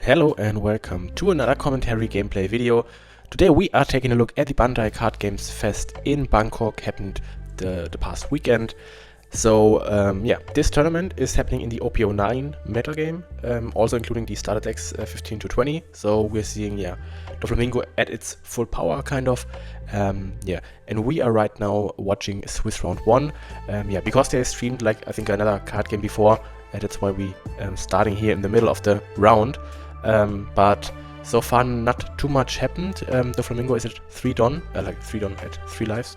Hello and welcome to another commentary gameplay video. Today we are taking a look at the Bandai Card Games Fest in Bangkok, happened the past weekend. So yeah, this tournament is happening in the OP09 meta game, also including the starter decks 15 to 20. So we're seeing, yeah, Doflamingo at its full power kind of. Yeah, and we are right now watching Swiss Round 1. Yeah, because they streamed like I think another card game before, that's why we starting here in the middle of the round. But so far not too much happened. Doflamingo is at 3 Don, like 3 Don at 3 lives.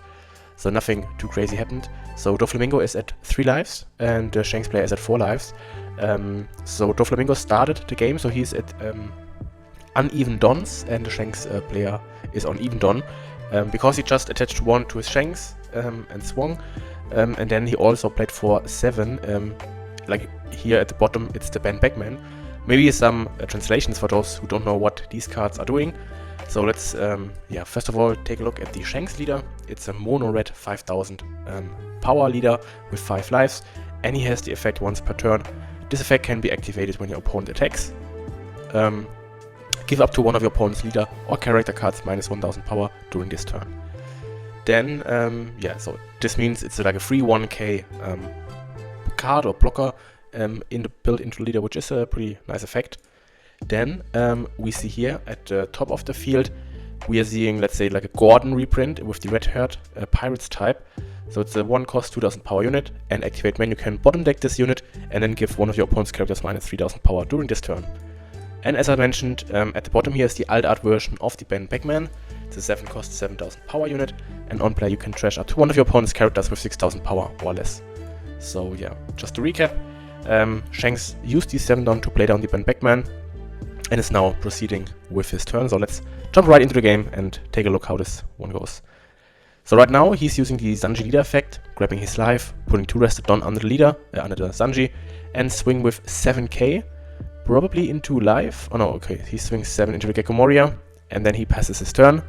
So nothing too crazy happened. So Doflamingo is at 3 lives and the Shanks player is at 4 lives. So Doflamingo started the game, so he's at uneven Dons and the Shanks player is on even Don. Because he just attached 1 to his Shanks and swung. And then he also played for 7. Like here at the bottom it's the Ben Beckman. Maybe some translations for those who don't know what these cards are doing. So let's, yeah, first of all take a look at the Shanks leader. It's a mono red 5000 power leader with 5 lives, and he has the effect once per turn. This effect can be activated when your opponent attacks. Give up to one of your opponent's leader or character cards minus 1000 power during this turn. Then, yeah, so this means it's like a free 1k card or blocker built into the leader, which is a pretty nice effect. Then we see here at the top of the field, we are seeing, let's say, like a Gordon reprint with the red haired pirates type. So it's a 1 cost 2000 power unit, and activate when you can bottom deck this unit and then give one of your opponent's characters minus 3000 power during this turn. And as I mentioned, at the bottom here is the alt art version of the Ben Beckman. It's a 7 cost 7000 power unit, and on play you can trash up to one of your opponent's characters with 6000 power or less. So yeah, just to recap, Shanks used the 7 Don to play down the Ben Beckman and is now proceeding with his turn. So let's jump right into the game and take a look how this one goes. So right now he's using the Sanji leader effect, grabbing his life, putting 2 rested Don under the leader, under the Sanji, and swing with 7k, probably into life. Oh no, okay, he swings 7 into the Gecko Moria, and then he passes his turn.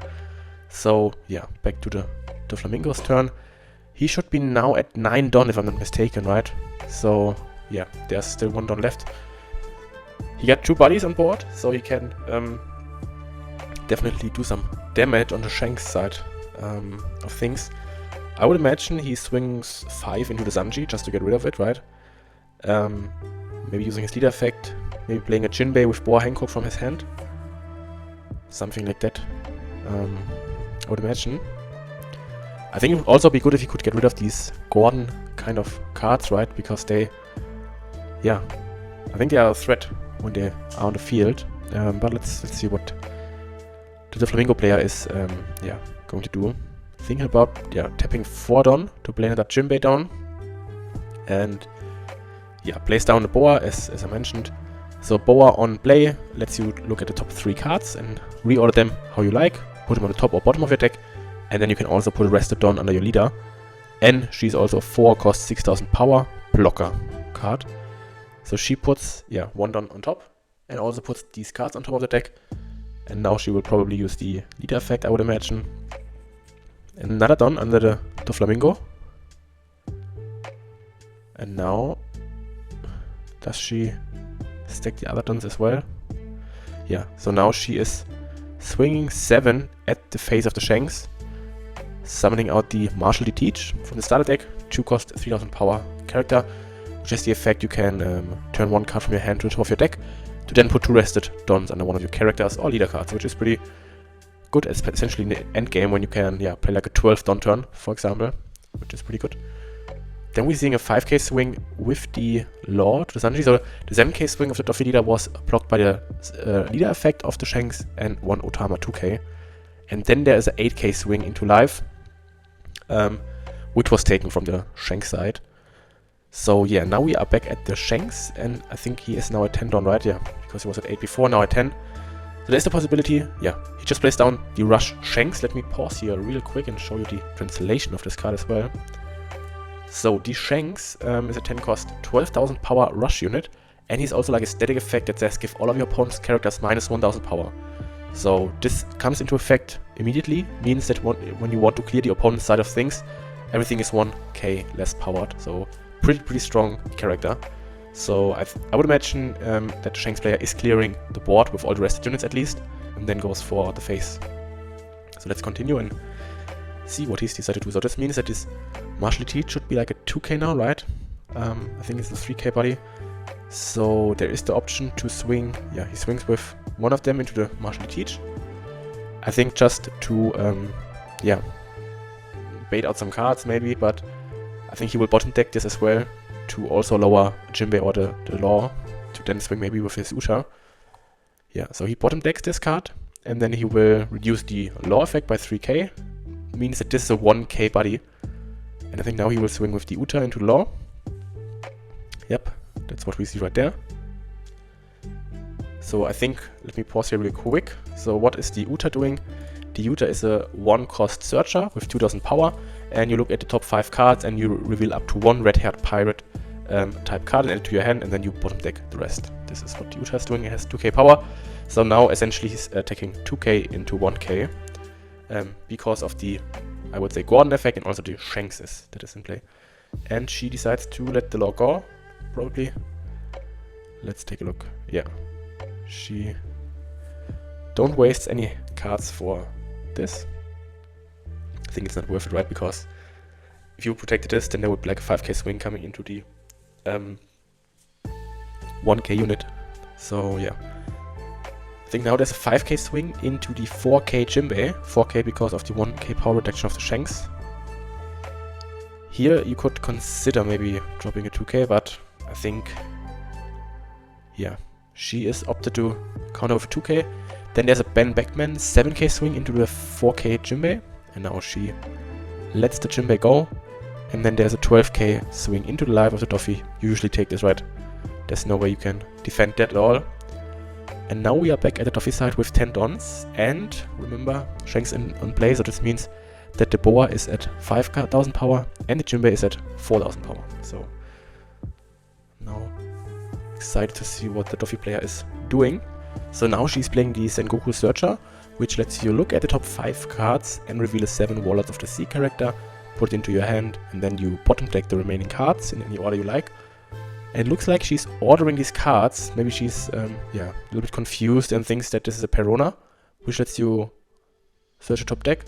So yeah, back to the Doflamingo's turn. He should be now at 9 Don if I'm not mistaken, right? So yeah, there's still 1 Don left. He got 2 bodies on board, so he can definitely do some damage on the Shanks side of things. I would imagine he swings 5 into the Sanji just to get rid of it, right? Maybe using his leader effect, maybe playing a Jinbei with Boa Hancock from his hand. Something like that, I would imagine. I think it would also be good if he could get rid of these Gordon kind of cards, right? Because they, yeah, I think they are a threat when they are on the field. But let's see what the Doflamingo player is, yeah, going to do. Thinking about, yeah, tapping 4 Don to play another Jinbei down, and yeah, plays down the Boa as I mentioned. So Boa on play lets you look at the top 3 cards and reorder them how you like. Put them on the top or bottom of your deck. And then you can also put a rested Don under your leader. And she's also a 4 cost 6000 power blocker card. So she puts, yeah, 1 Don on top and also puts these cards on top of the deck. And now she will probably use the leader effect, I would imagine. And another Don under the Doflamingo. And now, does she stack the other Dons as well? Yeah, so now she is swinging 7 at the face of the Shanks. Summoning out the Martial the Teach from the starter deck, 2 cost 3000 power character, which has the effect you can turn 1 card from your hand to the top of your deck to then put 2 rested Dons under one of your characters or leader cards, which is pretty good, essentially in the end game when you can, yeah, play like a 12 Don turn, for example, which is pretty good. Then we're seeing a 5k swing with the Lord, the Sanji. So the 7k swing of the Dofi leader was blocked by the leader effect of the Shanks and 1 Otama 2k. And then there is an 8k swing into life, which was taken from the Shanks side. So yeah, now we are back at the Shanks, and I think he is now at 10 Don, right? Yeah, because he was at 8 before, now at 10. So there's the possibility, yeah, he just plays down the Rush Shanks. Let me pause here real quick and show you the translation of this card as well. So the Shanks is a 10 cost 12,000 power rush unit, and he's also like a static effect that says give all of your opponent's characters minus 1000 power. So this comes into effect immediately, means that when you want to clear the opponent's side of things, everything is 1k less powered. So pretty strong character. So I would imagine that the Shanks player is clearing the board with all the rested units at least, and then goes for the face. So let's continue and see what he's decided to do. So this means that this martial teach should be like a 2k now, right? I think it's a 3k body. So there is the option to swing, yeah, he swings with one of them into the martial teach. I think just to, yeah, bait out some cards maybe, but I think he will bottom deck this as well to also lower Jinbei or the Law to then swing maybe with his Usha. Yeah, so he bottom decks this card and then he will reduce the Law effect by 3k. Means that this is a 1k body. And I think now he will swing with the Uta into Law. Yep, that's what we see right there. So I think, let me pause here real quick. So what is the Uta doing? The Uta is a 1-cost searcher with 2000 power, and you look at the top 5 cards and you reveal up to 1 red-haired pirate type card and add it to your hand, and then you bottom deck the rest. This is what the Uta is doing. It has 2k power. So now essentially he's taking 2k into 1k because of the, I would say, Gordon effect and also the Shanks that is in play. And she decides to let the Law go, probably. Let's take a look. Yeah. She don't waste any cards for this. I think it's not worth it, right? Because if you protected this, then there would be like a 5k swing coming into the 1k unit. So yeah, I think now there's a 5k swing into the 4k Jinbei. 4k because of the 1k power reduction of the Shanks. Here you could consider maybe dropping a 2k, but I think, yeah, she is opted to counter with 2k. Then there's a Ben Beckman 7k swing into the 4k Jinbei, and now she lets the Jinbei go. And then there's a 12k swing into the life of the Doffy. You usually take this, right? There's no way you can defend that at all. And now we are back at the Doffy side with 10 dons. And remember, Shanks on play, so this means that the Boa is at 5,000 power and the Jinbei is at 4,000 power. So now excited to see what the Doffy player is doing. So now she's playing the Sengoku Searcher, which lets you look at the top 5 cards and reveal a 7 Warlords of the Sea character, put it into your hand, and then you bottom deck the remaining cards in any order you like. And it looks like she's ordering these cards. Maybe she's yeah, a little bit confused and thinks that this is a Perona, which lets you search the top deck.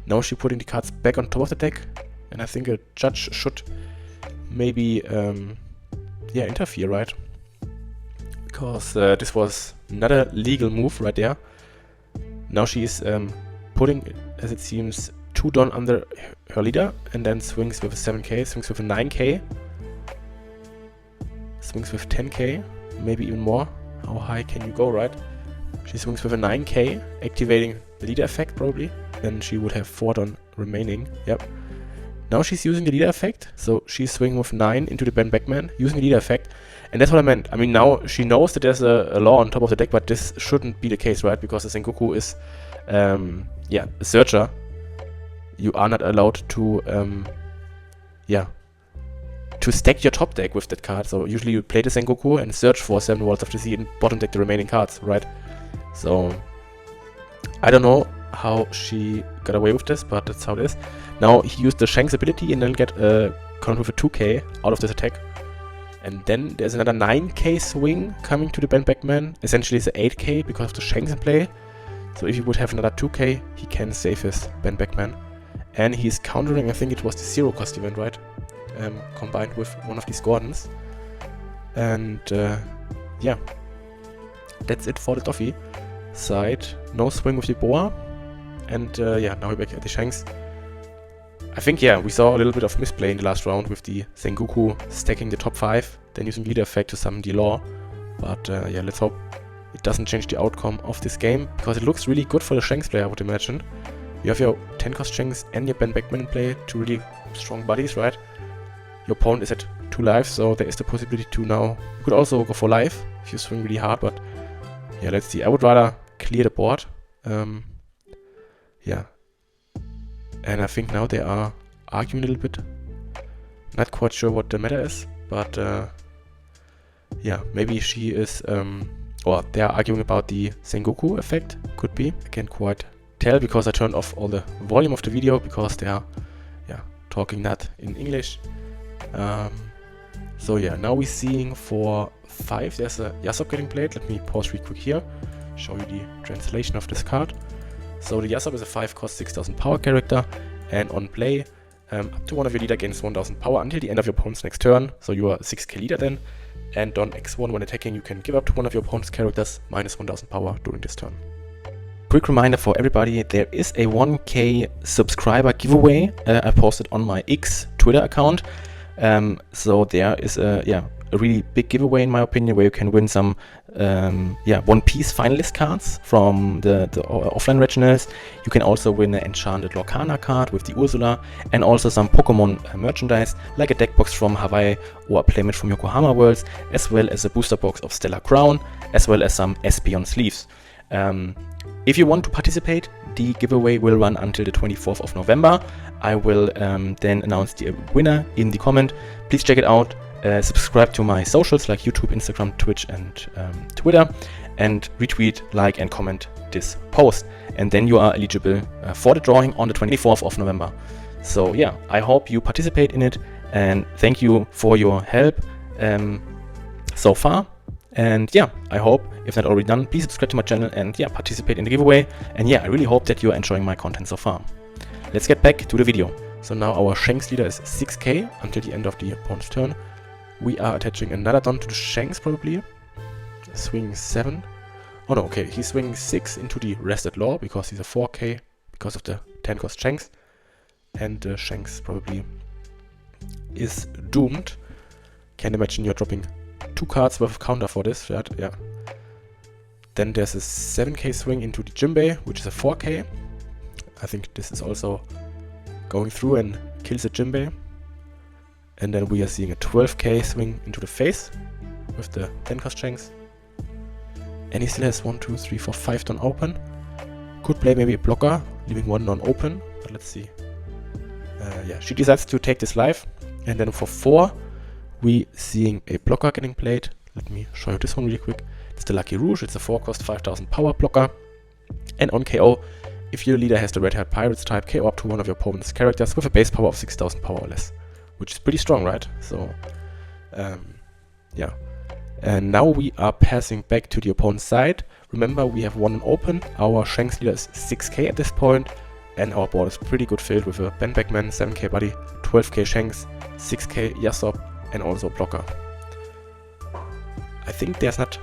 Now she's putting the cards back on top of the deck, and I think a judge should maybe yeah, interfere, right? Because this was not a legal move right there. Now she's putting, as it seems, 2 don under her leader, and then swings with a 7k, swings with a 9k, swings with 10k, maybe even more. How high can you go, right? She swings with a 9k, activating the leader effect probably. Then she would have 4 don remaining. Yep. Now she's using the leader effect, so she's swinging with 9 into the Ben Beckman, using the leader effect. And that's what I meant. I mean, now she knows that there's a Law on top of the deck, but this shouldn't be the case, right? Because the Sengoku is, yeah, a searcher. You are not allowed to, yeah, to stack your top deck with that card. So usually you play the Sengoku and search for 7 Warlords of the Sea and bottom deck the remaining cards, right? So I don't know how she got away with this, but that's how it is. Now he used the Shanks ability and then get a count with a 2k out of this attack. And then there's another 9k swing coming to the Ben Beckman. Essentially it's an 8k because of the Shanks in play. So if he would have another 2k, he can save his Ben Beckman. And he's countering, I think it was the 0-cost event, right? Combined with one of these Gordons. And yeah, that's it for the Doffy side. No swing with the Boa. And yeah, now we're back at the Shanks. I think, yeah, we saw a little bit of misplay in the last round with the Sengoku stacking the top 5, then using leader effect to summon the Law. But yeah, let's hope it doesn't change the outcome of this game, because it looks really good for the Shanks player, I would imagine. You have your 10-cost Shanks and your Ben Beckman in play, 2 really strong buddies, right? Your opponent is at 2 lives, so there is the possibility to now... You could also go for life if you swing really hard, but yeah, let's see. I would rather clear the board. Yeah. And I think now they are arguing a little bit. Not quite sure what the matter is, but yeah, maybe she is... or they are arguing about the Sengoku effect, could be. I can't quite tell because I turned off all the volume of the video because they are, yeah, talking not in English. So yeah, now we're seeing for 5, there's a Yasop getting played. Let me pause real quick here, show you the translation of this card. So the Yasop is a 5 cost 6000 power character, and on play, up to one of your leader gains 1000 power until the end of your opponent's next turn, so you are 6k leader then, and on X1 when attacking you can give up to one of your opponent's characters minus 1000 power during this turn. Quick reminder for everybody, there is a 1k subscriber giveaway I posted on my X Twitter account. So there is a really big giveaway in my opinion, where you can win some One Piece finalist cards from the offline regionals. You can also win an enchanted Lorcana card with the Ursula, and also some Pokemon merchandise like a deck box from Hawaii or a playmat from Yokohama Worlds, as well as a booster box of Stellar Crown, as well as some Espeon sleeves. If you want to participate, the giveaway will run until the 24th of November. I will then announce the winner in the comment. Please check it out. Subscribe to my socials like YouTube, Instagram, Twitch, and Twitter, and retweet, like, and comment this post. And then you are eligible for the drawing on the 24th of November. So yeah, I hope you participate in it, and thank you for your help so far. And yeah, I hope, if not already done, please subscribe to my channel and yeah, participate in the giveaway. And yeah, I really hope that you are enjoying my content so far. Let's get back to the video. So now our Shanks leader is 6k until the end of the opponent's turn. We are attaching another Don to the Shanks probably. Swing 7. Oh no, okay, he's swinging 6 into the Rested Law because he's a 4k because of the 10 cost Shanks. And the Shanks probably is doomed. Can't imagine you're dropping 2 cards worth of counter for this, right? Yeah. Then there's a 7k swing into the Jimbei, which is a 4k. I think this is also going through and kills the Jimbei. And then we are seeing a 12k swing into the face with the 10 cost Shanks. And he still has 1, 2, 3, 4, 5 Don open. Could play maybe a blocker, leaving 1 Don open, but let's see. Yeah, she decides to take this live. And then for 4, we seeing a blocker getting played. Let me show you this one really quick. It's the Lucky Rouge. It's a 4 cost 5000 power blocker. And on KO, if your leader has the Red Hat Pirates type, KO up to one of your opponent's characters with a base power of 6000 power or less. Which is pretty strong, right? So, yeah. And now we are passing back to the opponent's side. Remember, we have 1 open. Our Shanks leader is 6k at this point. And our board is pretty good filled with a Bandbackman, 7k Buddy, 12k Shanks, 6k Yasop, and also a blocker. I think there's not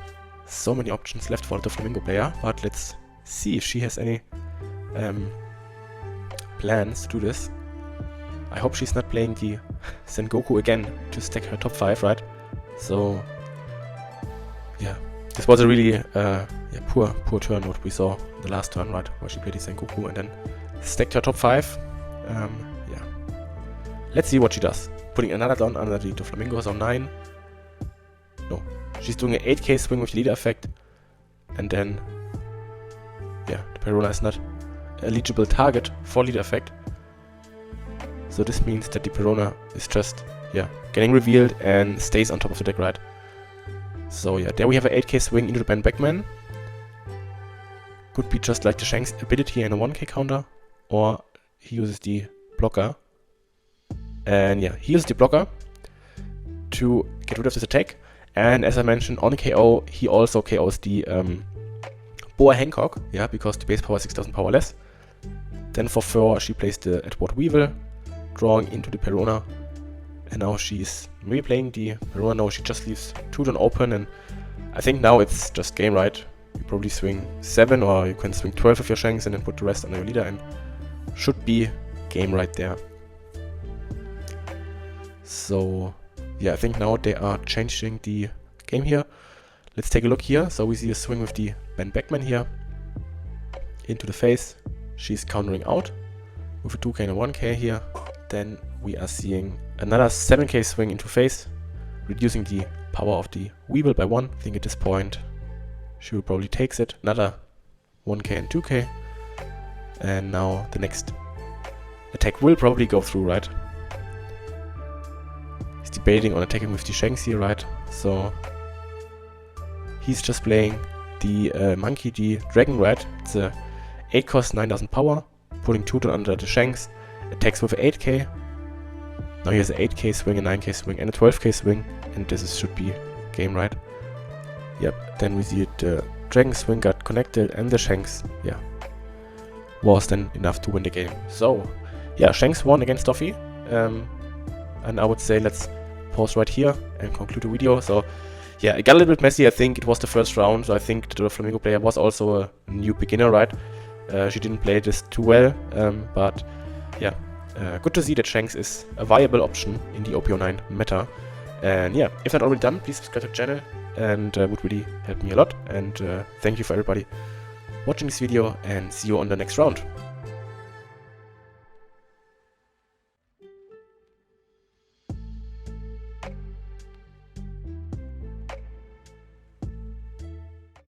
so many options left for the Doflamingo player, but let's see if she has any plans to do this. I hope she's not playing the Sengoku again to stack her top 5, right? So, yeah, this was a really poor turn what we saw in the last turn, right? Where she played the Sengoku and then stacked her top 5. Yeah, let's see what she does. Putting another Don under the Doflamingo, so 9. No, she's doing an 8k swing with leader effect, and then yeah, the Perona is not eligible target for leader effect. So this means that the Perona is just, yeah, getting revealed and stays on top of the deck, right? So yeah, there we have an 8k swing into the Bandbackman. Could be just like the Shanks ability and a 1k counter, or he uses the blocker. And yeah, he uses the blocker to get rid of this attack. And as I mentioned, on KO, he also KOs the Boa Hancock, yeah, because the base power is 6000 power less. Then for 4, she plays the Edward Weevil, drawing into the Perona. And now she's maybe playing the Perona. No, she just leaves 2 Don open, and I think now it's just game, right? You probably swing 7, or you can swing 12 of your Shanks and then put the rest under your leader, and should be game right there. So yeah, I think now they are changing the game here. Let's take a look here. So we see a swing with the Bandbackman here into the face. She's countering out with a 2k and a 1k here. Then we are seeing another 7k swing into face, reducing the power of the Weevil by 1. I think at this point she will probably takes it. Another 1k and 2k. And now the next attack will probably go through, right? He's debating on attacking with the Shanks here, right? So he's just playing the Monkey, the Dragon, right? It's a 8 cost 9000 power, putting 2 Don under the Shanks, attacks with 8k. Now he has an 8k swing, a 9k swing, and a 12k swing, and this should be game, right? Yep, then we see the Dragon Swing got connected, and the Shanks, yeah, was then enough to win the game. So, yeah, Shanks won against Doffy, and I would say let's pause right here and conclude the video. So, yeah, it got a little bit messy. I think it was the first round, so I think the Doflamingo player was also a new beginner, right? She didn't play this too well, but yeah, good to see that Shanks is a viable option in the OP09 meta. And yeah, if not already done, please subscribe to the channel, and would really help me a lot. And thank you for everybody watching this video, and see you on the next round.